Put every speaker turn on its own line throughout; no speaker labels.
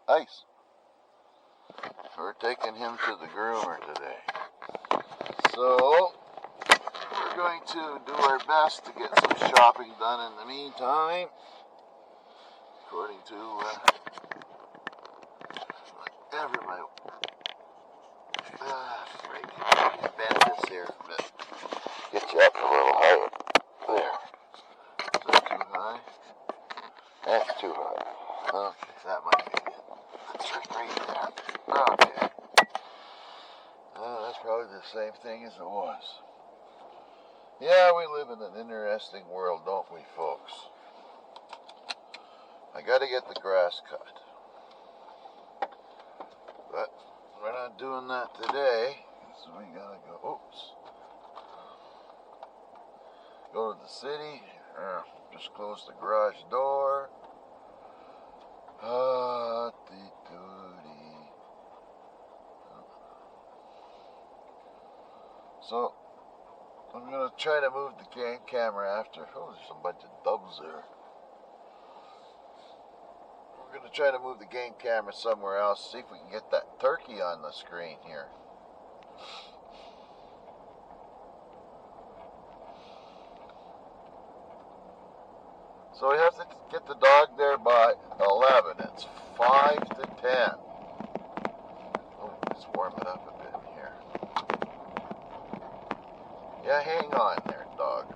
ICE. We're taking him to the groomer today. So, we're going to do our best to get some shopping done in the meantime. According to everybody. Right. Bend this here. Get you up a little higher. There. Is that too high? That's too high. Okay, that might be it. That's right there. Okay. That's probably the same thing as it was. Yeah, we live in an interesting world, don't we, folks? I gotta get the grass cut. But we're not doing that today, so we gotta go, go to the city, just close the garage door. So, I'm gonna try to move the game camera after. Oh, there's a bunch of doves there. We're gonna try to move the game camera somewhere else, see if we can get that turkey on the screen here. So we have to get the dog there by 11. It's 5 to 10. Oh, let's warm it up a bit here. Yeah, hang on there, dog.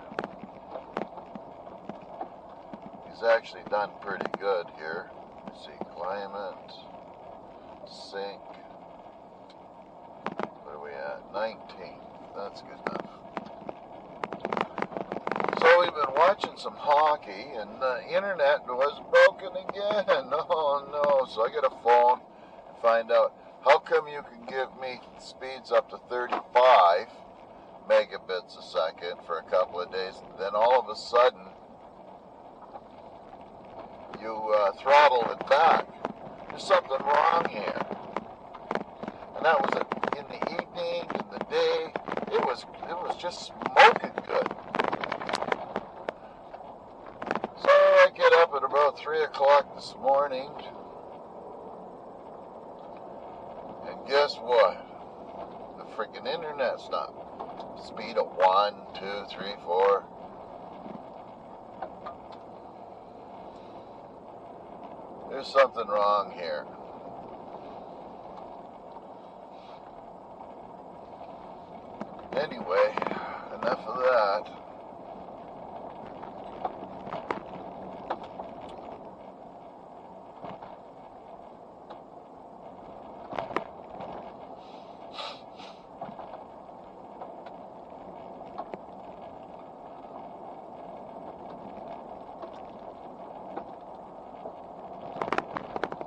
He's actually done pretty good here. Let's see, climate, sync. What are we at? 19. That's good enough. So we've been watching some hockey, and the internet was broken again. Oh no! So I get a phone and find out how come you can give me speeds up to 35 megabits a second for a couple of days, and then all of a sudden you throttle it back. There's something wrong here. And that was in the evening, in the day. It was just smoking good. So I get up at about 3 o'clock this morning, and guess what? The freaking internet's not. Speed of 1, 2, 3, 4. There's something wrong here. Anyway, enough of that.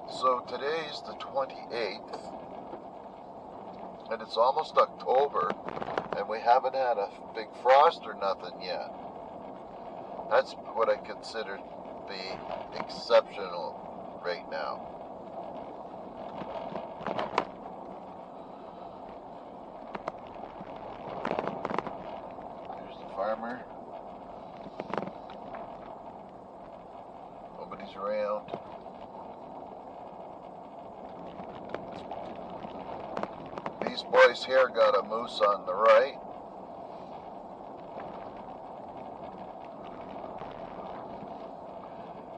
So today's the 28th, and it's almost October, and we haven't had a big frost or nothing yet. That's what I consider to be exceptional right now. Here's the farmer. Nobody's around. These boys here got a moose on the right.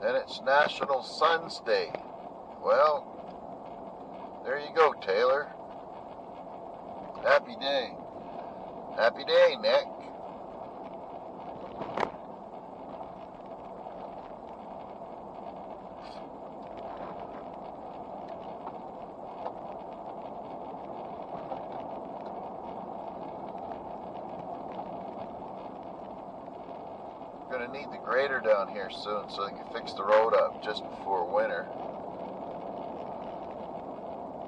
And it's National Sons Day. Well, there you go, Taylor. Happy day. Happy day, Nick. Going to need the grader down here soon so they can fix the road up just before winter.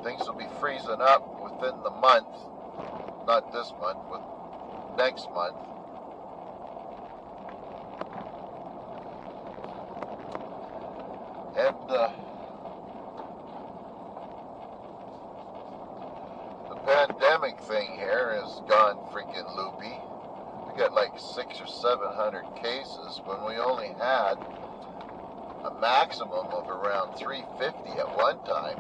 Things will be freezing up within the month, not this month, but next month. And the pandemic thing here has gone freaking loopy. We got like 600 or 700 cases when we only had a maximum of around 350 at one time.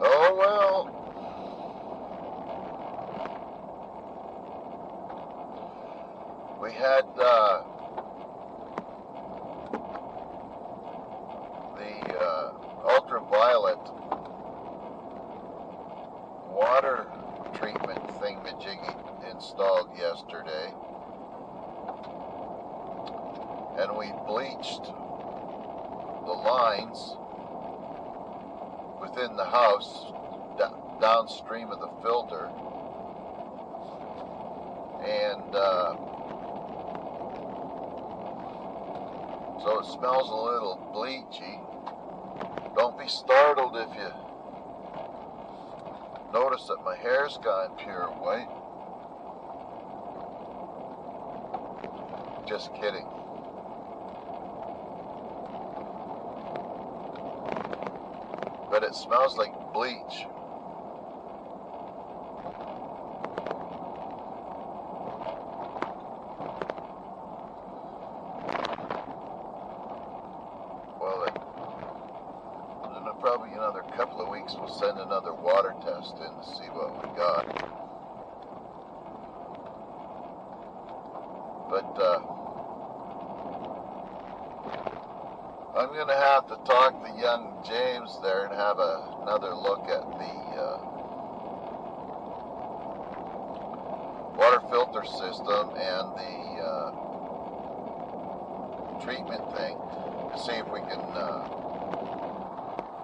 Oh well. We had the ultraviolet water treatment thingamajiggy installed yesterday, and we bleached the lines within the house downstream of the filter, and so it smells a little bleachy. Don't be startled if you notice that my hair's gone pure white. Just kidding. But it smells like bleach. Well, in probably another couple of weeks we'll send another water test in to see what we got. But I'm going to have to talk to young James there and have another look at the water filter system and the treatment thing to see if we can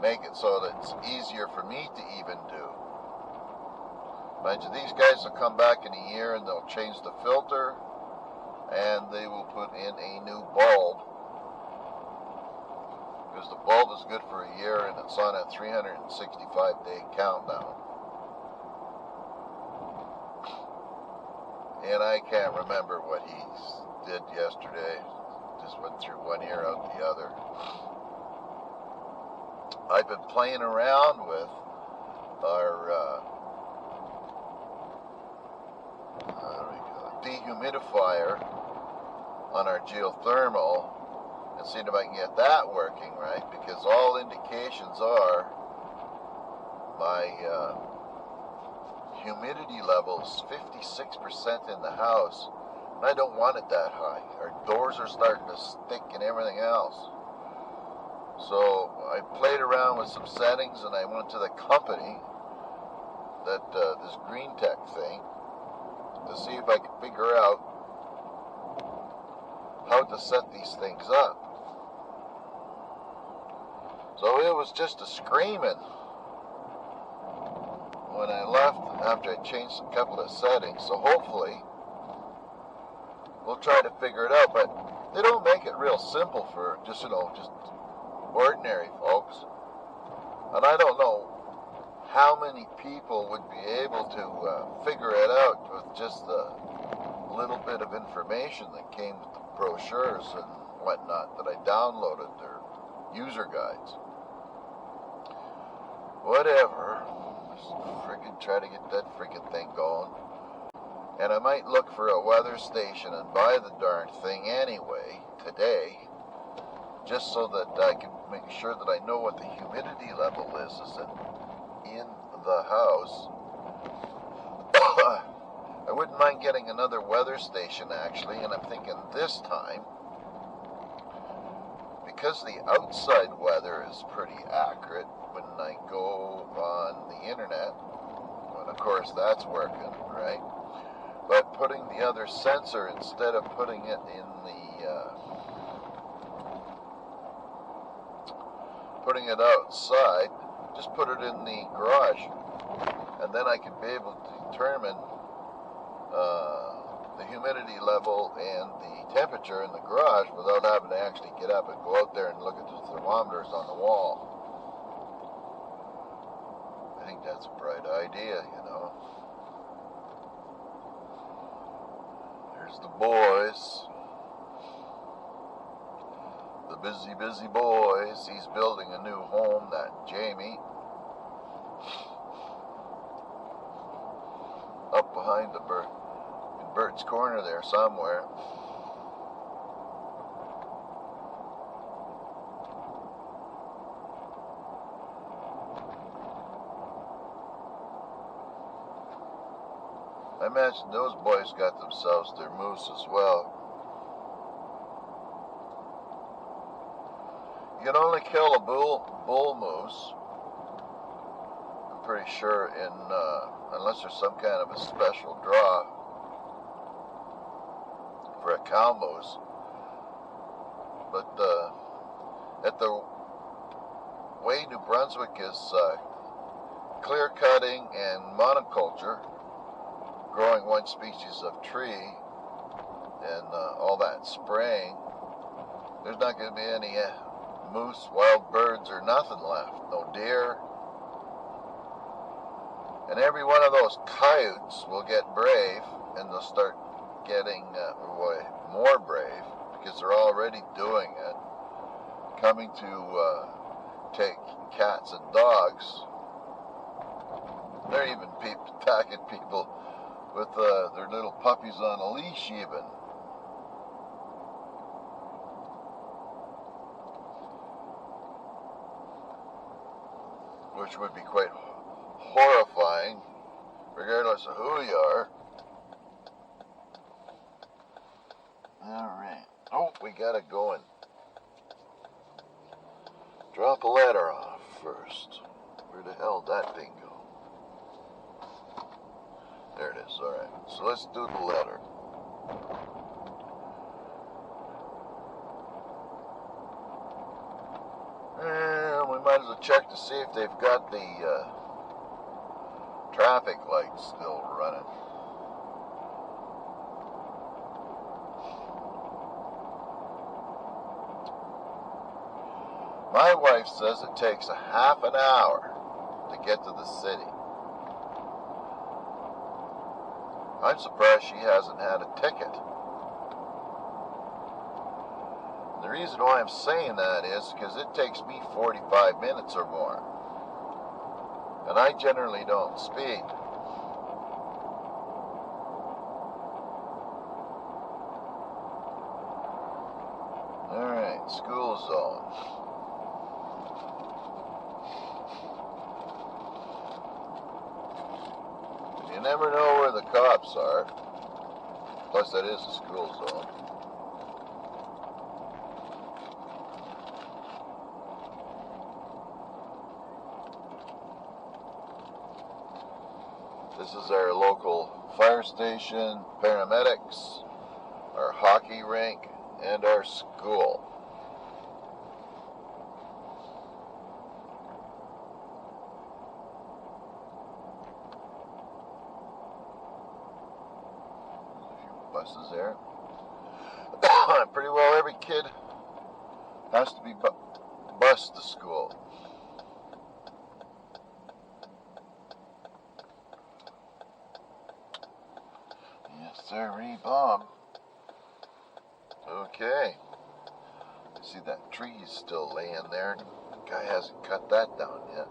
make it so that it's easier for me to even do. Mind you, these guys will come back in a year and they'll change the filter and they will put in a new bulb, because the bulb is good for a year and it's on a 365-day countdown. And I can't remember what he did yesterday. Just went through one ear out the other. I've been playing around with our dehumidifier on our geothermal and seeing if I can get that working right, because all indications are my humidity level is 56% in the house, and I don't want it that high. Our doors are starting to stick and everything else. So I played around with some settings, and I went to the company that this Green Tech thing to see if I could figure out how to set these things up. So it was just a screaming when I left after I changed a couple of settings. So hopefully we'll try to figure it out, but they don't make it real simple for just ordinary folks. And I don't know how many people would be able to figure it out with just a little bit of information that came with the brochures and whatnot that I downloaded, their user guides. Whatever. Just friggin' try to get that friggin' thing going. And I might look for a weather station and buy the darn thing anyway today, just so that I can make sure that I know what the humidity level is in the house. I wouldn't mind getting another weather station actually, and I'm thinking this time, because the outside weather is pretty accurate when I go on the internet, and of course that's working, right? But putting the other sensor, instead of putting it in putting it outside, just put it in the garage, and then I can be able to determine the humidity level and the temperature in the garage without having to actually get up and go out there and look at the thermometers on the wall. I think that's a bright idea, you know. There's the boys. The busy, busy boys. He's building a new home, that Jamie. Up behind the Burtts Corner there somewhere. I imagine those boys got themselves their moose as well. You can only kill a bull moose, I'm pretty sure, unless there's some kind of a special draw for a cow moose. But at the way New Brunswick is clear cutting and monoculture, growing one species of tree and all that spraying, there's not going to be any moose, wild birds, or nothing left. No deer. And every one of those coyotes will get brave, and they'll start getting more brave, because they're already doing it, coming to take cats and dogs. They're even attacking people with their little puppies on a leash even. Which would be quite horrifying, regardless of who you are. Alright. Oh, we gotta go and drop a ladder off first. Where the hell did that thing go? There it is, alright. So let's do the ladder. And we might as well check to see if they've got the traffic lights still running. My wife says it takes a half an hour to get to the city. I'm surprised she hasn't had a ticket. The reason why I'm saying that is because it takes me 45 minutes or more. And I generally don't speed. Alright, school zone. You never know where the cops are. Plus, that is a school zone. This is our local fire station, paramedics, our hockey rink, and our school. Buses there. Pretty well every kid has to be bused to school. Yes, sir, Bob. Okay. See that tree is still laying there. The guy hasn't cut that down yet.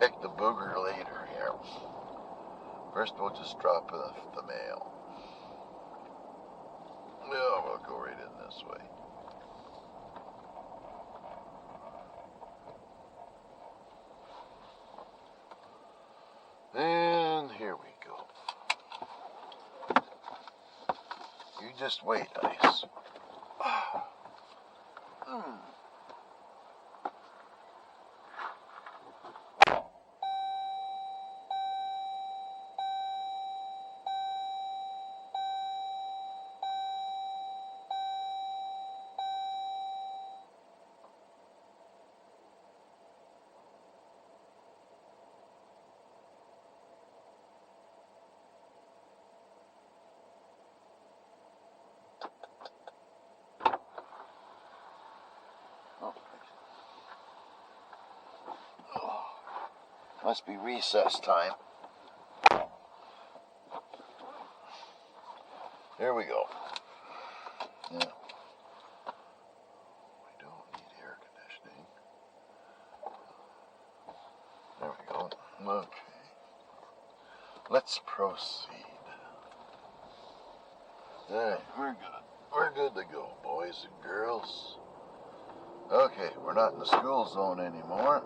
Pick the booger later here. First we'll just drop the mail. No, we'll go right in this way. And here we go. You just wait, Ice. Must be recess time. Here we go. Yeah. We don't need air conditioning. There we go. Okay. let's proceed. Alright, we're good. We're good to go, boys and girls. Okay, we're not in the school zone anymore.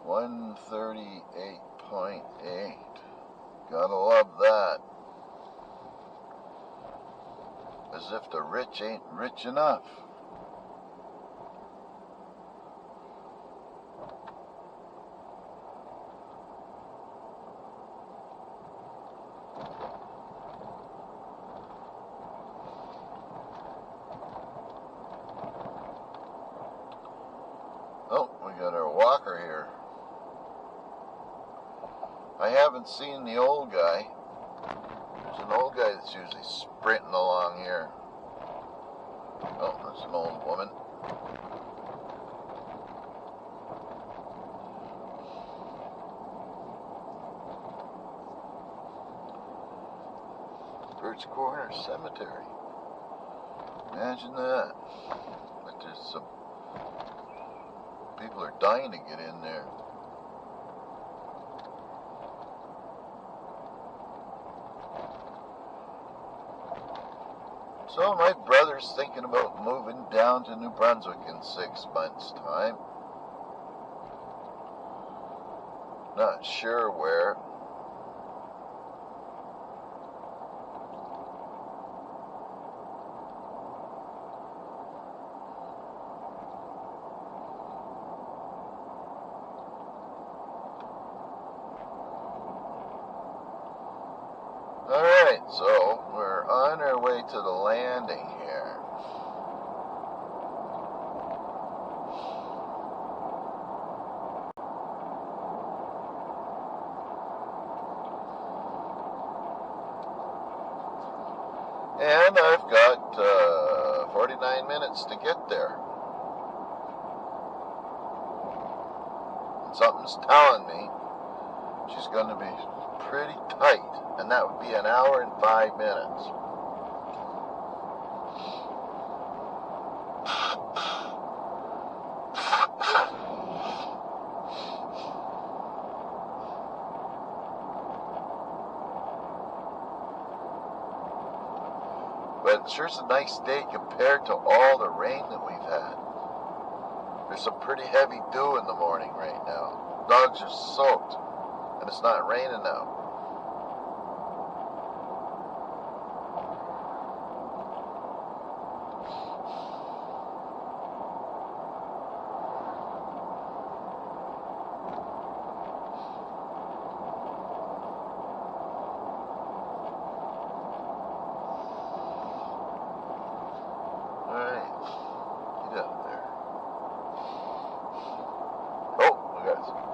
$138.8. Gotta love that. As if the rich ain't rich enough. Oh, we got our walker here. I haven't seen the old guy. There's an old guy that's usually sprinting along here. Oh, there's an old woman. Burtts Corner Cemetery. Imagine that. But there's some people are dying to get in there. So my brother's thinking about moving down to New Brunswick in 6 months' time. Not sure where. Alright, so we're on our way to the landing here. And I've got 49 minutes to get there. And something's telling me she's going to be pretty tight. And that would be an hour and 5 minutes. But it sure's a nice day compared to all the rain that we've had. There's some pretty heavy dew in the morning right now. Dogs are soaked. And it's not raining now.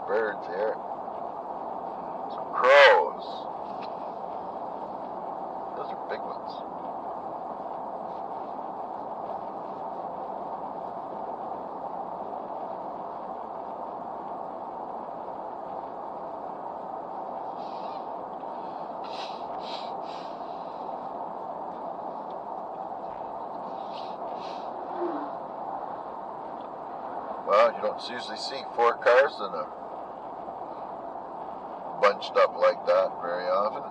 Birds here. Some crows. Those are big ones. Well, you don't usually see 4 cars in a bunched up like that very often.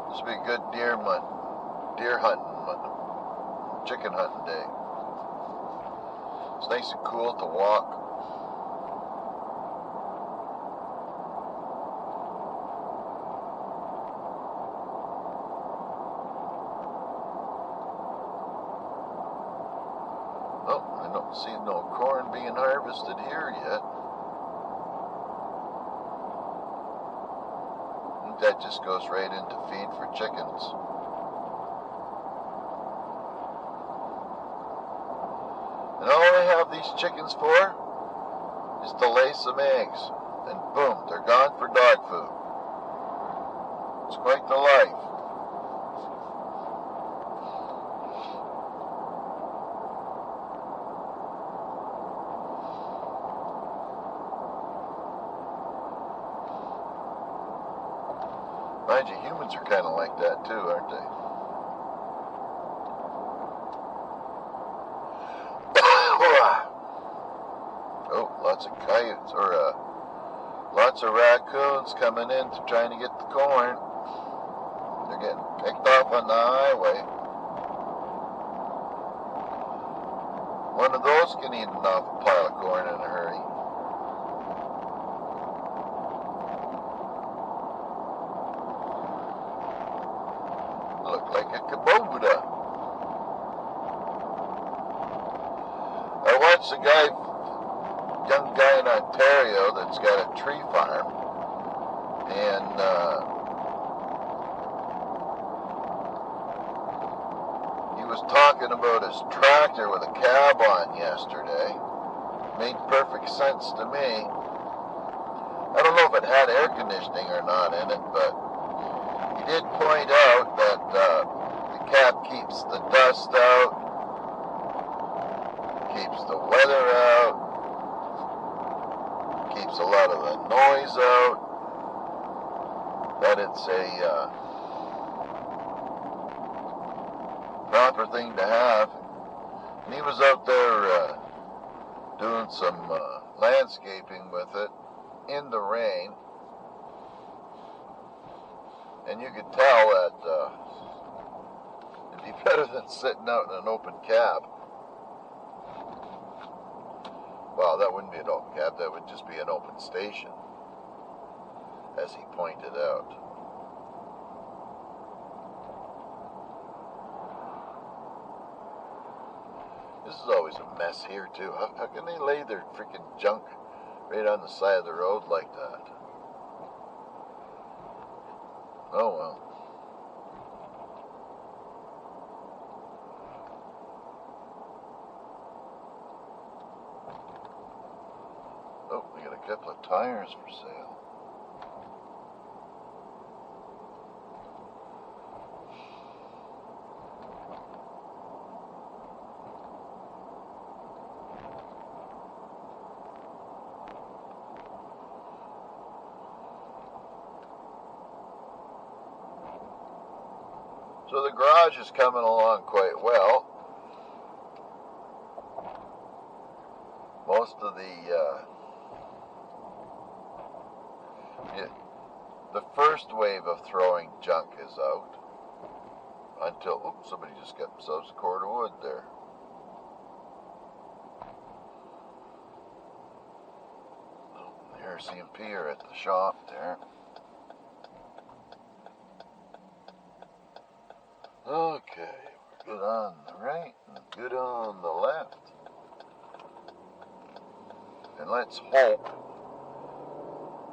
This will be a good deer hunting, chicken hunting day. It's nice and cool to walk. See no corn being harvested here yet. I think that just goes right into feed for chickens. And all I have these chickens for is to lay some eggs. and boom, they're gone for dog food. It's quite the life. Mind you, humans are kind of like that too, aren't they? Oh, lots of coyotes, or lots of raccoons coming in to trying to get the corn. They're getting picked off on the highway. One of those can eat enough pile of corn in a hurry. Look like a Kubota. I watched a young guy in Ontario that's got a tree farm, and he was talking about his tractor with a cab on yesterday. Made perfect sense to me. I don't know if it had air conditioning or not in it, but he did point out that the cab keeps the dust out, keeps the weather out, keeps a lot of the noise out, that it's a proper thing to have. And he was out there doing some landscaping with it in the rain, and you could tell that it'd be better than sitting out in an open cab. Well, that wouldn't be an open cab, that would just be an open station, as he pointed out. This is always a mess here, too. How can they lay their freaking junk right on the side of the road like that? Oh, well. Oh, we got a couple of tires for sale. So the garage is coming along quite well. Most of the first wave of throwing junk is out until, oops, somebody just got themselves a cord of wood there. Here's C&P are at the shop there. Okay, we're good on the right and good on the left. And let's hope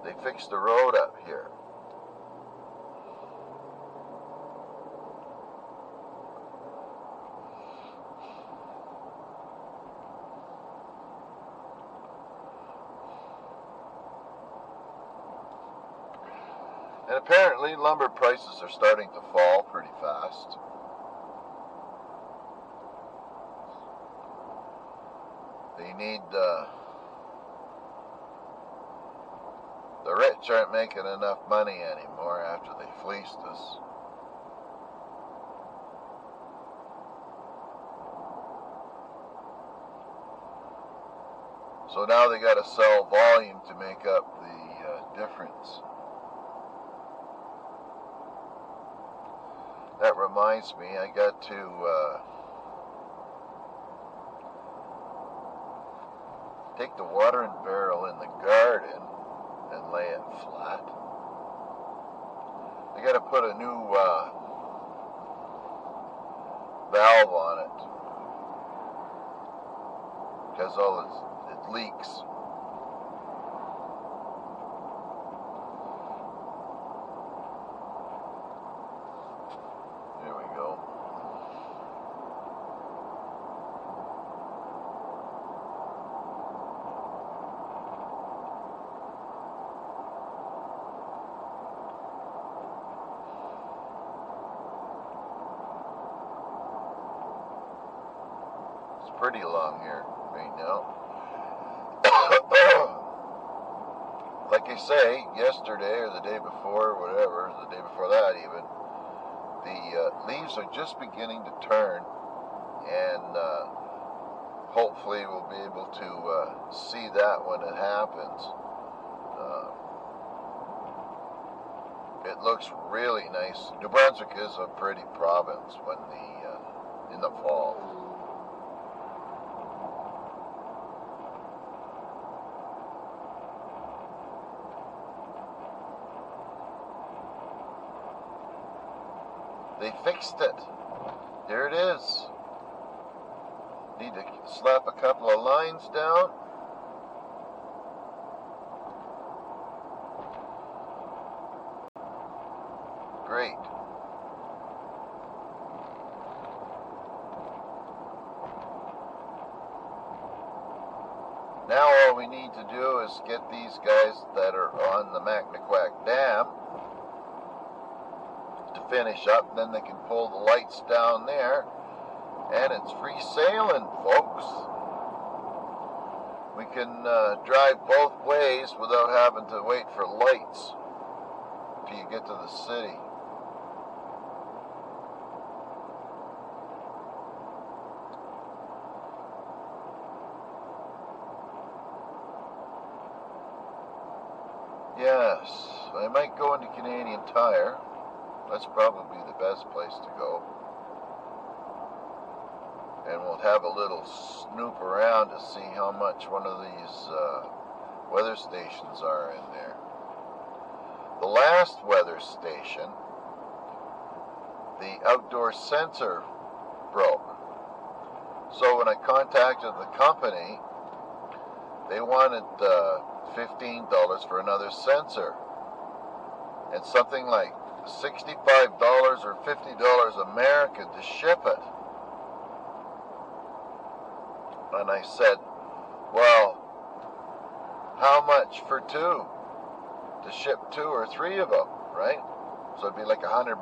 they fix the road up here. And apparently lumber prices are starting to fall pretty fast. They need, the rich aren't making enough money anymore after they fleeced us. So now they got to sell volume to make up the difference. That reminds me, I got to take the watering barrel in the garden and lay it flat. I got to put a new valve on it because it leaks. There we go. pretty along here right now. Like I say, yesterday or the day before, whatever, the day before that even, the leaves are just beginning to turn, and hopefully we'll be able to see that when it happens. It looks really nice. New Brunswick is a pretty province when in the fall. They fixed it. Here it is. Need to slap a couple of lines down. Great. Now all we need to do is get these guys that are on the Macnaquac Dam to finish up, then they can pull the lights down there, and it's free sailing, folks. We can drive both ways without having to wait for lights till you get to the city. Yes, I might go into Canadian Tire. That's probably the best place to go. And we'll have a little snoop around to see how much one of these weather stations are in there. The last weather station, the outdoor sensor broke. So when I contacted the company, they wanted $15 for another sensor, and something like $65 or $50 American to ship it. And I said, well, how much for two? To ship 2 or 3 of them, right? So it'd be like $100.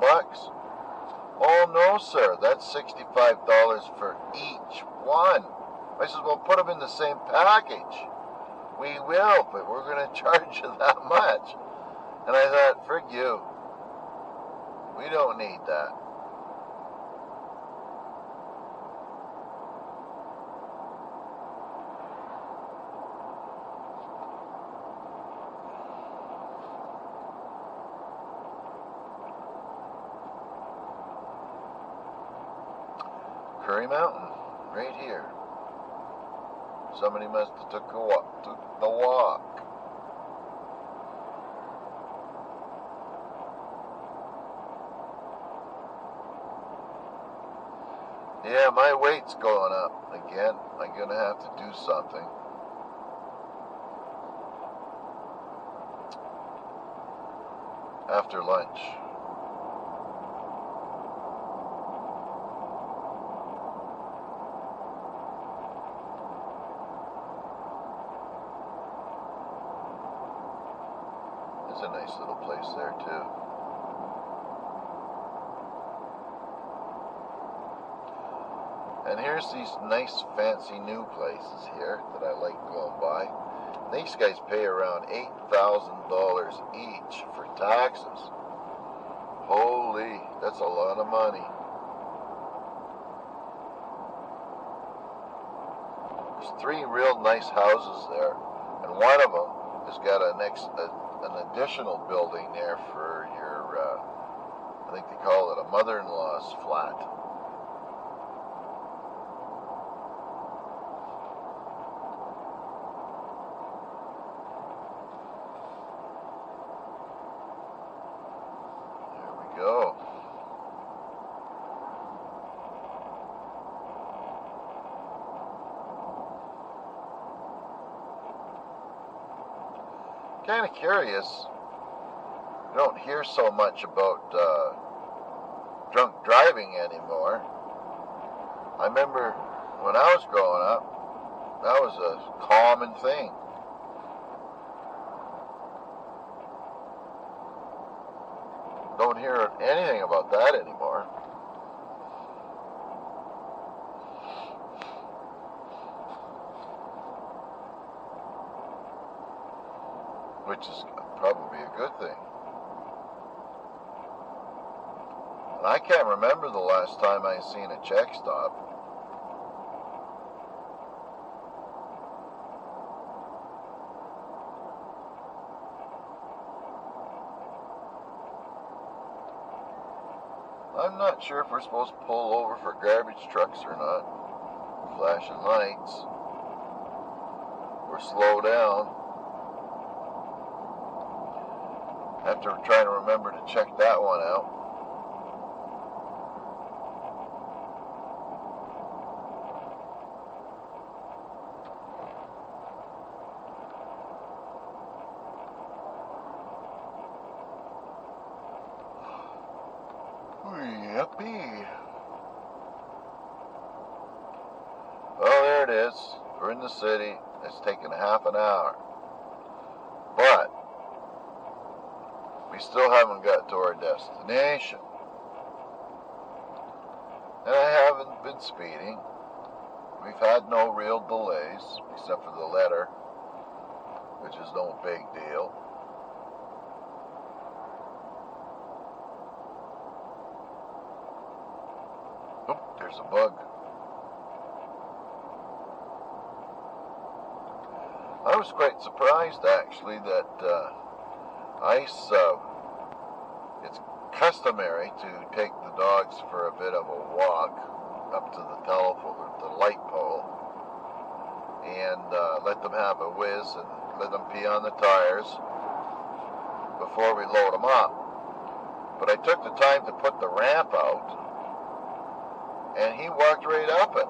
Oh no, sir, that's $65 for each one. I said, well, put them in the same package. We will, but we're going to charge you that much. And I thought, frig you. We don't need that. Curry Mountain, right here. Somebody must have took the walk. Yeah, my weight's going up again. I'm gonna have to do something. After lunch. It's a nice little place there too. And here's these nice fancy new places here that I like going by. These guys pay around $8,000 each for taxes. Holy, that's a lot of money. There's 3 real nice houses there, and one of them has got an additional building there for your, I think they call it a mother-in-law's flat. Go. Kind of curious. You don't hear so much about drunk driving anymore. I remember when I was growing up, that was a common thing. Don't hear anything about that anymore. which is probably a good thing. And I can't remember the last time I seen a check stop. I'm not sure if we're supposed to pull over for garbage trucks or not. Flashing lights. Or slow down. After trying to remember to check that one out. Yippee. Well, there it is. We're in the city. It's taken half an hour. But we still haven't got to our destination. And I haven't been speeding. We've had no real delays, except for the letter, which is no big deal. Oh, there's a bug. I was quite surprised, actually, that ICE, it's customary to take the dogs for a bit of a walk up to the telephone, the light pole, and let them have a whiz and let them pee on the tires before we load them up. But I took the time to put the ramp out, and he walked right up it.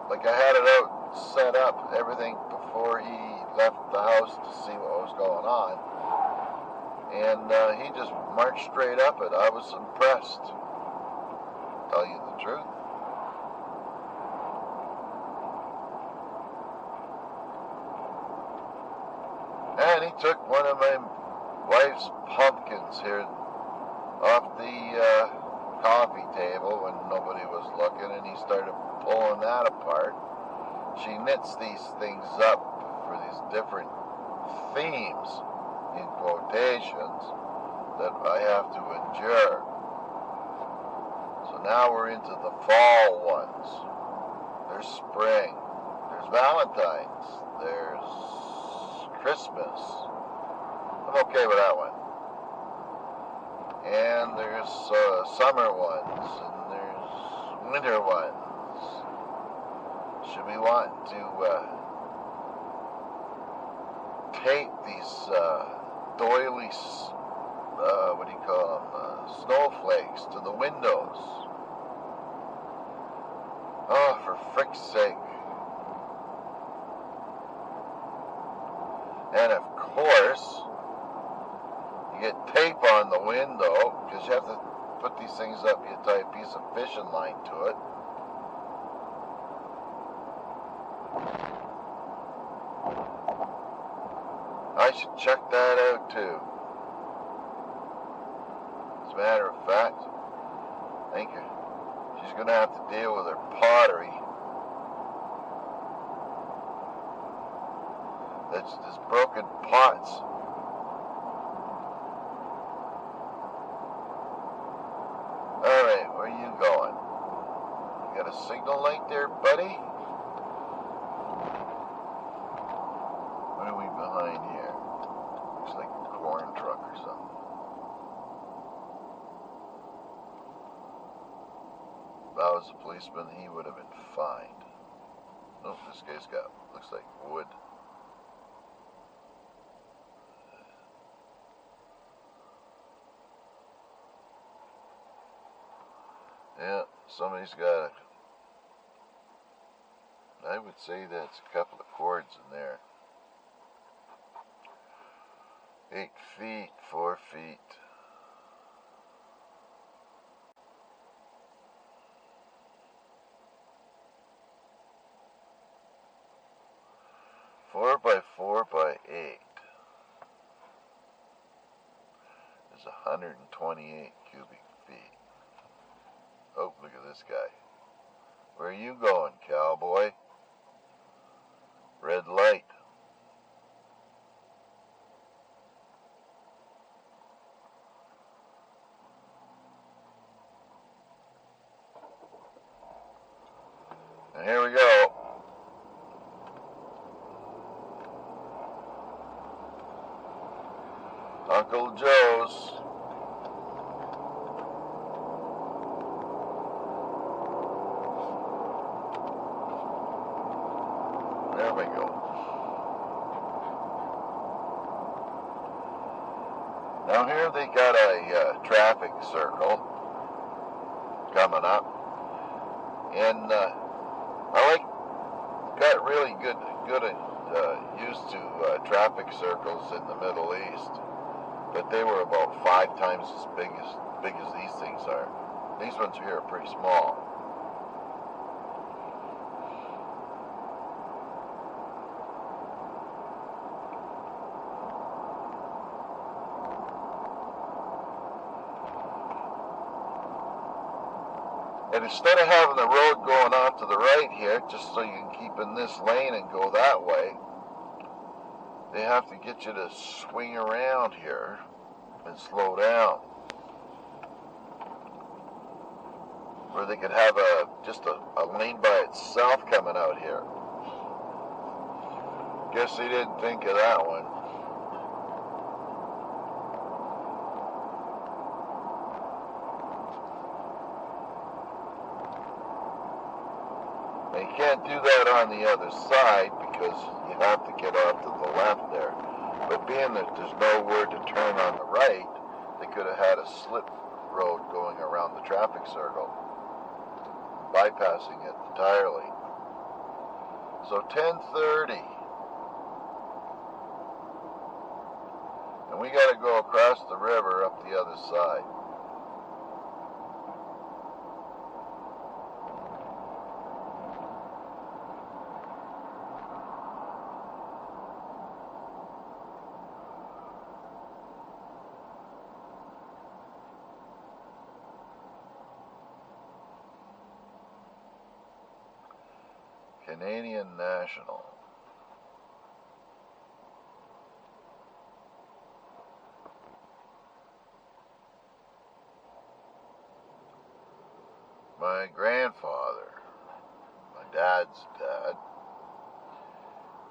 Like I had it out, set up, everything before he left the house to see what was going on. And he just marched straight up it. I was impressed, to tell you the truth. And he took one of my wife's pumpkins here off the coffee table when nobody was looking, and he started pulling that apart. She knits these things up for these different themes, in quotations, that I have to endure. So now we're into the fall ones. There's spring. There's Valentine's. There's Christmas. I'm okay with that one. And there's summer ones, and there's winter ones. Should we want to tape these doilies, what do you call them, snowflakes to the windows? Oh, for frick's sake. And of course, you get tape on the window, because you have to put these things up, you tie a piece of fishing line to it. I should check that out too. As a matter of fact, I think she's going to have to deal with her pottery. That's just broken pots. Alright, where are you going? You got a signal light there, buddy? What are we behind here? Looks like a corn truck or something. If I was a policeman, he would have been fined. Nope, this guy's got, looks like wood. Yeah, somebody's got a, I would say that's a couple of cords in there. 8 feet, 4 feet. Four by 4 by 8 is 128 cubic feet. Oh, look at this guy. Where are you going, cowboy? Red light. And here we go. Uncle Joe's. There we go. Now here they got a traffic circle coming up, and got really good used to traffic circles in the Middle East, but they were about 5 times as big as these things are. These ones here are pretty small. And instead of having the road going off to the right here, just so you can keep in this lane and go that way, they have to get you to swing around here and slow down. Or they could have just a lane by itself coming out here. Guess they didn't think of that one. And you can't do that on the other side because you have to get off to the left there. But being that there's nowhere to turn on the right, they could have had a slip road going around the traffic circle, bypassing it entirely. So 10:30. And we got to go across the river up the other side. Canadian National. My grandfather, my dad's dad,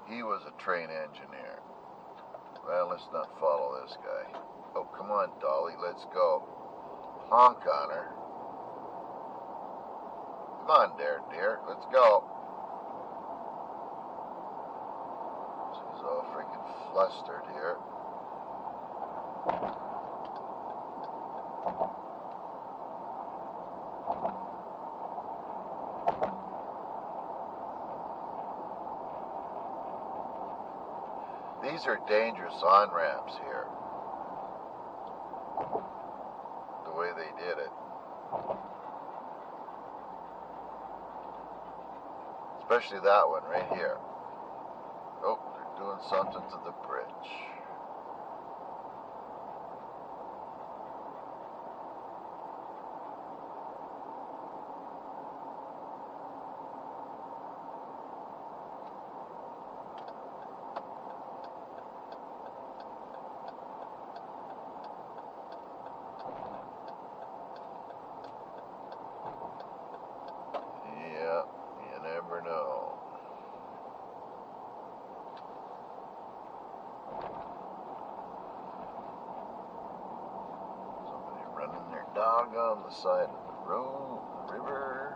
he was a train engineer. Well, let's not follow this guy. Oh, come on, Dolly, let's go. Honk on her. Come on there, dear, let's go. She's all freaking flustered here. These are dangerous on-ramps here, the way they did it. Especially that one right here. Oh, they're doing something to the bridge. Yeah, you never know. Somebody running their dog on the side of the road, river.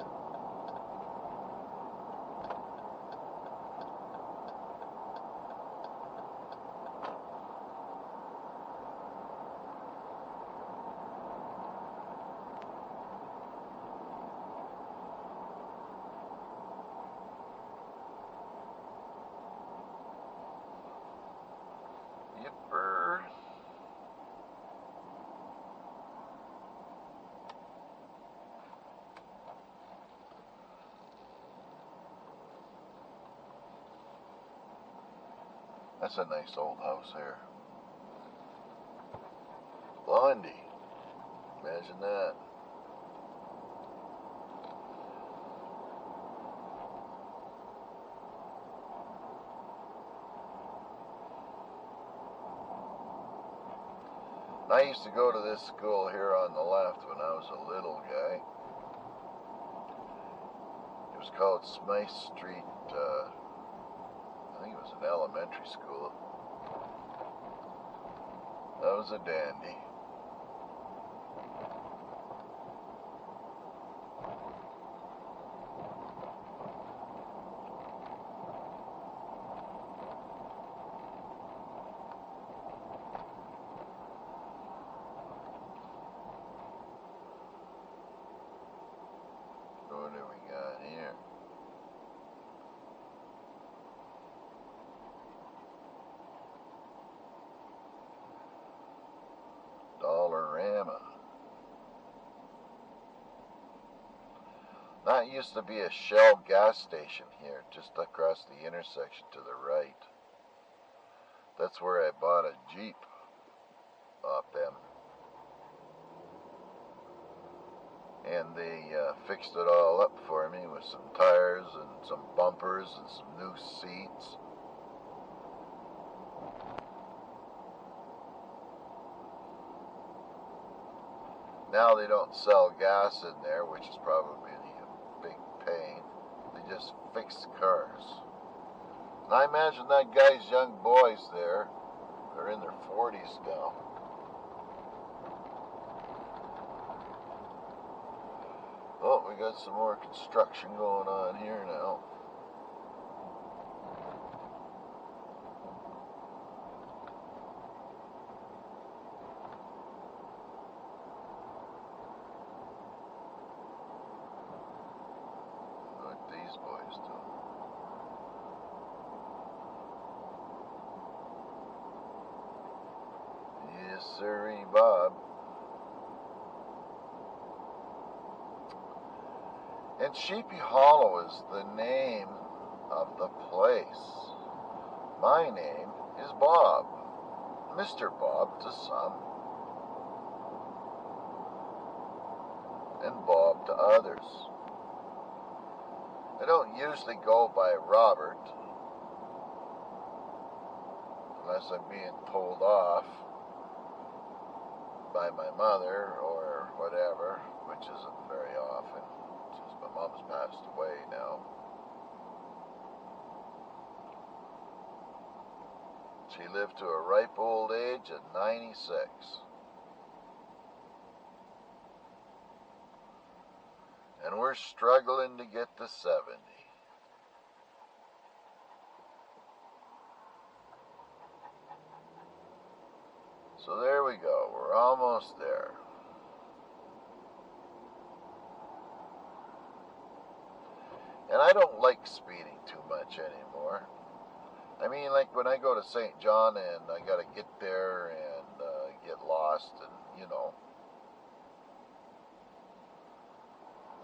Yipper. That's a nice old house here. Blondie. Imagine that. I used to go to this school here on the left when I was a little guy. It was called Smythe Street. I think it was an elementary school. That was a dandy. What do we got here? Dollarama. That used to be a Shell gas station here, just across the intersection to the right. That's where I bought a Jeep off them. And they fixed it all up for me with some tires and some bumpers and some new seats. Now they don't sell gas in there, which is probably a big pain. They just fix cars. And I imagine that guy's young boys there, they're in their 40s now. Oh, we got some more construction going on here now. What these boys do. Yes, sirree, Bob. And Sheepy Hollow is the name of the place. My name is Bob. Mr. Bob to some, and Bob to others. I don't usually go by Robert, unless I'm being told off by my mother or whatever, which isn't very often. My mom's passed away now. She lived to a ripe old age at 96. And we're struggling to get to 70. So there we go. We're almost there. And I don't like speeding too much anymore. I mean, like when I go to St. John and I gotta get there and get lost and, you know.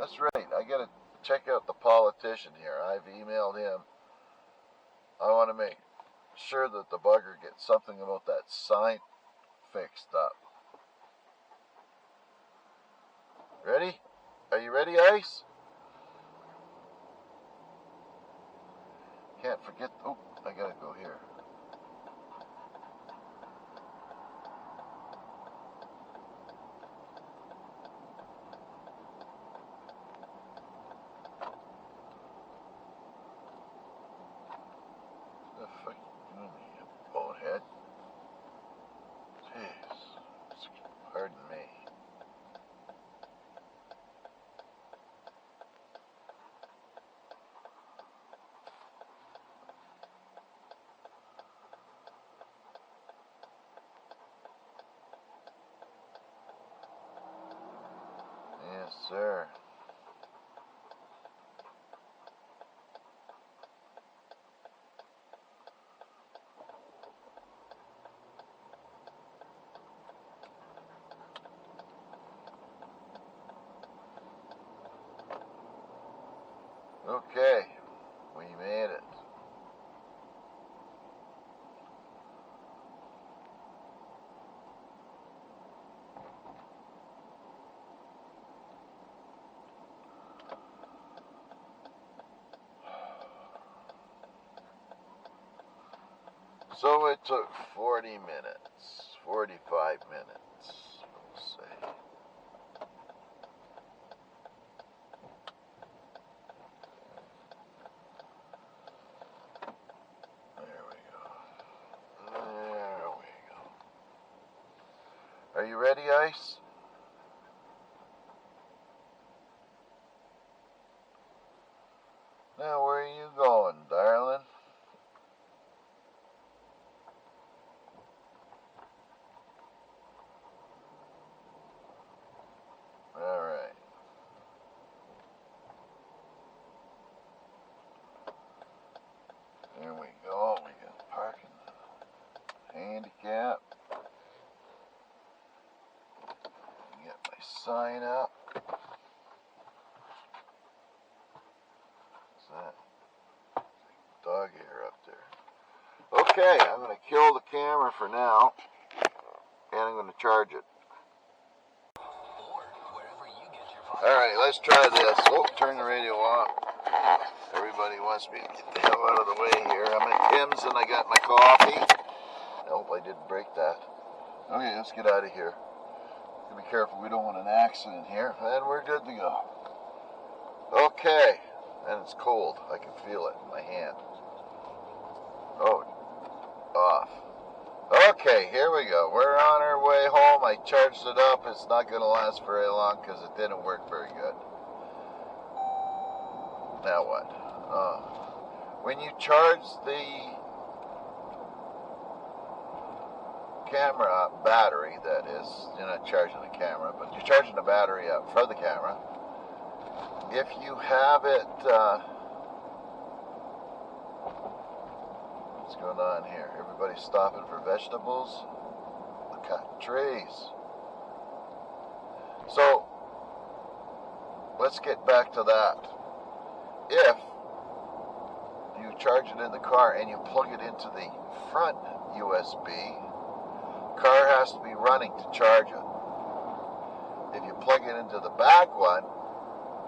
That's right, I gotta check out the politician here. I've emailed him. I want to make sure that the bugger gets something about that sign fixed up. Ready? Are you ready, Ice? Can't forget. Oh, I gotta go here. The fuck you doing, you bonehead? Jeez. Pardon me. Yes, sir. Okay, we made it. So it took 40 minutes, 45 minutes, we'll say. Are you ready, Ice? Now, where are you going, darling? All right. There we go. We got parking, handicap. Get my sign up. What's that? Dog hair up there. Okay, I'm going to kill the camera for now, and I'm going to charge it. Alright, let's try this. Oh, turn the radio off. Everybody wants me to get the hell out of the way here. I'm at Tim's and I got my coffee. Nope, I didn't break that. Okay, let's get out of here. Be careful, we don't want an accident here. And we're good to go. Okay, and it's cold. I can feel it in my hand. Oh, off. Okay, here we go. We're on our way home. I charged it up. It's not going to last very long because it didn't work very good. Now what? When you charge the camera battery, that is, you're not charging the camera, but you're charging the battery up for the camera. If you have it, what's going on here? Everybody's stopping for vegetables. Look at trees. So, let's get back to that. If you charge it in the car and you plug it into the front USB, car has to be running to charge it. If you plug it into the back one,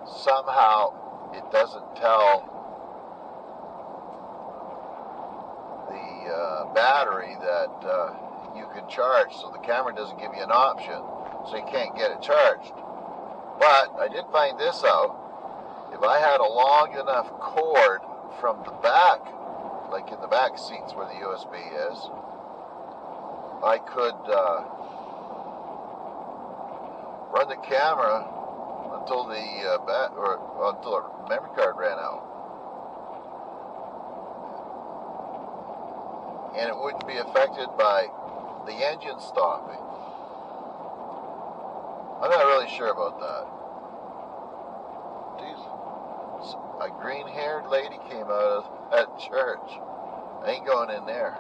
somehow it doesn't tell the battery that you can charge, so the camera doesn't give you an option, so you can't get it charged. But I did find this out. If I had a long enough cord from the back, like in the back seats where the USB is, I could run the camera until the until the memory card ran out, and it wouldn't be affected by the engine stopping. I'm not really sure about that. Jeez, a green-haired lady came out at church. I ain't going in there.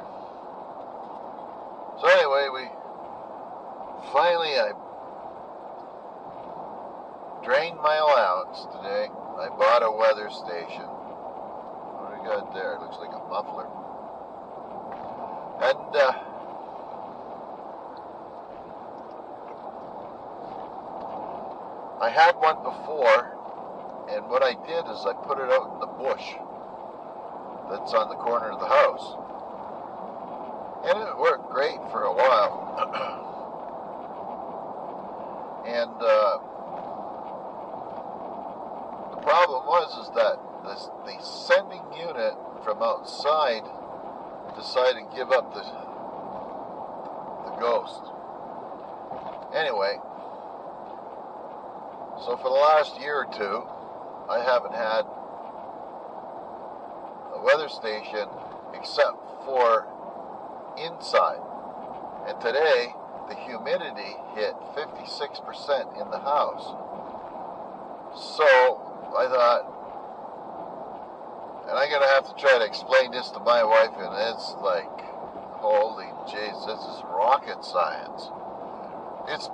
So anyway, I drained my allowance today. I bought a weather station. What do we got there? It looks like a muffler. And I had one before, and what I did is I put it out in the bush that's on the corner of the house. And it worked great for a while. And the problem was that the sending unit from outside decided to give up the ghost. Anyway, so for the last year or two, I haven't had a weather station except for inside. And today, the humidity hit 56% in the house. So I thought, and I'm going to have to try to explain this to my wife, and it's like, holy jeez, this is rocket science. It's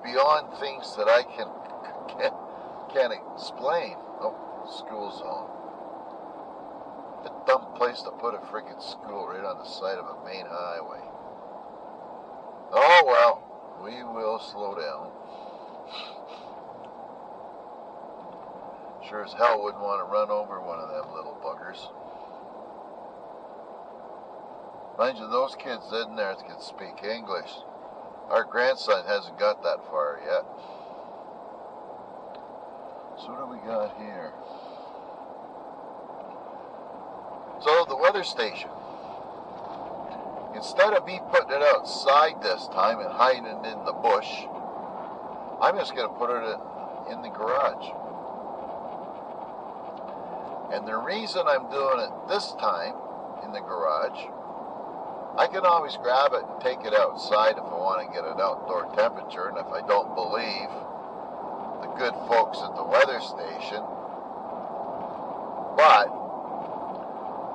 beyond things that I can't explain. Oh, school zone. A dumb place to put a freaking school right on the side of a main highway. Oh well, we will slow down. Sure as hell wouldn't want to run over one of them little buggers. Mind you, those kids in there can speak English. Our grandson hasn't got that far yet. So what do we got here? So the weather station. instead of me putting it outside this time and hiding it in the bush, I'm just going to put it in the garage. And the reason I'm doing it this time in the garage, I can always grab it and take it outside if I want to get an outdoor temperature, and if I don't believe the good folks at the weather station. But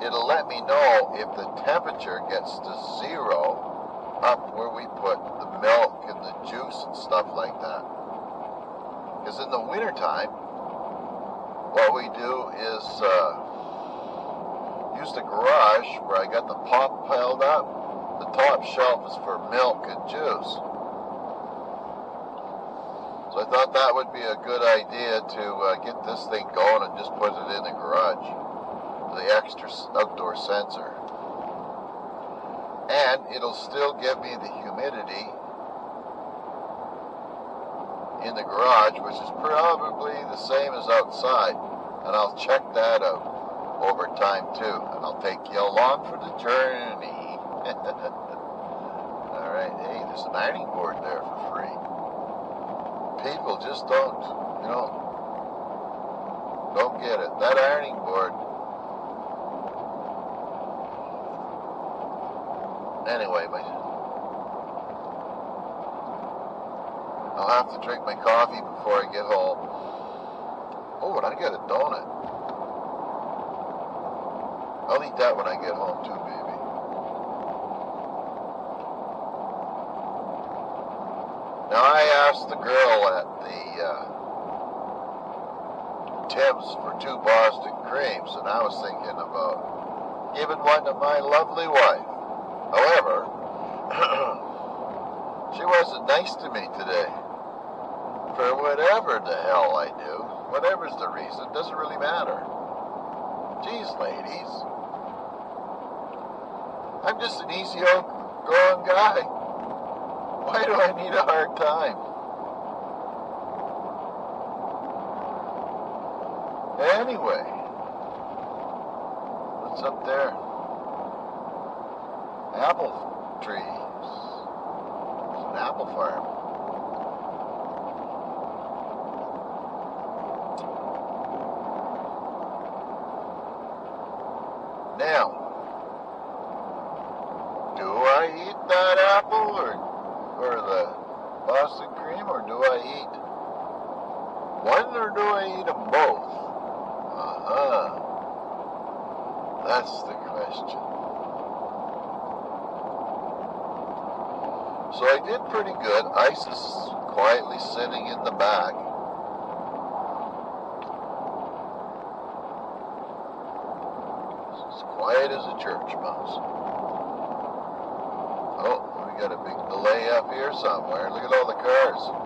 it'll let me know if the temperature gets to 0 up where we put the milk and the juice and stuff like that. Because in the wintertime, what we do is use the garage where I got the pop piled up. The top shelf is for milk and juice. So I thought that would be a good idea to get this thing going and just put it in the garage. The extra outdoor sensor. And it'll still give me the humidity in the garage, which is probably the same as outside. And I'll check that out over time too, and I'll take you along for the journey. Alright, hey, there's an ironing board there for free. People just don't get it. That ironing board. Anyway, I'll have to drink my coffee before I get home. Oh, and I got a donut. I'll eat that when I get home too, baby. Now, I asked the girl at the Tim's for 2 Boston creams, and I was thinking about giving one to my lovely wife. However, she wasn't nice to me today. For whatever the hell I do, whatever's the reason, doesn't really matter. Jeez, ladies. I'm just an easy-going guy. Why do I need a hard time? Anyway, what's up there? Apple trees. It's an apple farm. Now, do I eat that apple or the Boston cream, or do I eat one, or do I eat them both? That's the question. So I did pretty good. Ice is quietly sitting in the back. It's as quiet as a church mouse. Oh, we got a big delay up here somewhere. Look at all the cars.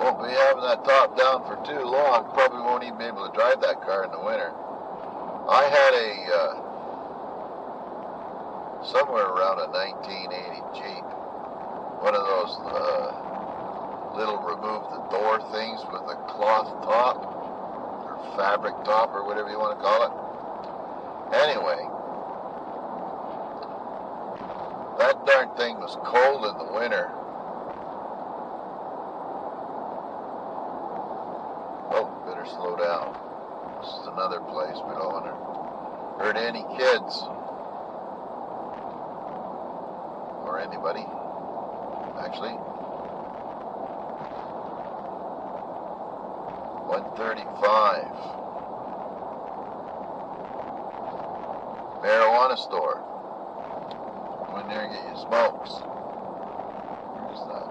Won't be having that top down for too long. Probably won't even be able to drive that car in the winter. I had a somewhere around a 1980 Jeep, one of those little remove the door things with a cloth top or fabric top or whatever you want to call it. Anyway, that darn thing was cold in the winter. Slow down. This is another place. We don't want to hurt any kids or anybody. Actually, 135. Marijuana store. Go in there and get your smokes. Where's that?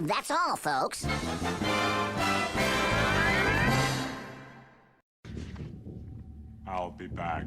That's all, folks.
I'll be back.